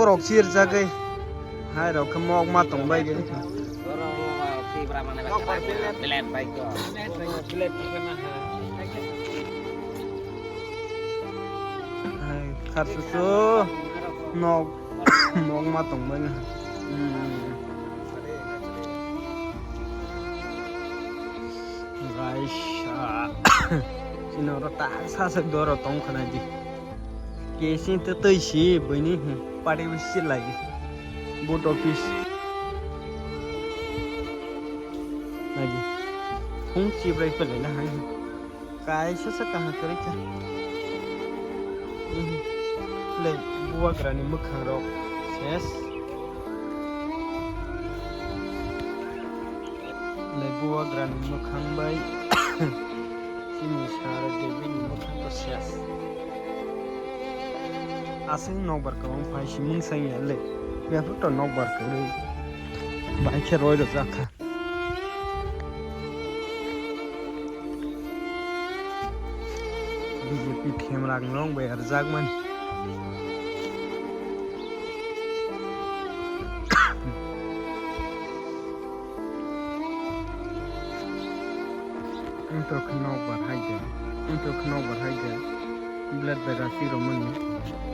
rọc chia ra cây hai rọc cái mọc mà tổng bay cái khát số nọc mọc mà tổng bay Raisha Sino rata sasak doro tong khana ji kesin te tei si bani party wisi lagi boat office lagi hung chi brai pale na hai kai sasak kaha kare cha le buwa grani mukhang ro ses le buwa grani mukhang bai sini sara devi mukhang to ses asing nok bar ka ong phai simung sang ya le ya fu to nok bar ka le bai che roi do zakha BJP thêm lang long be ar jak man untuk knok bar hai ge blood be rasi roman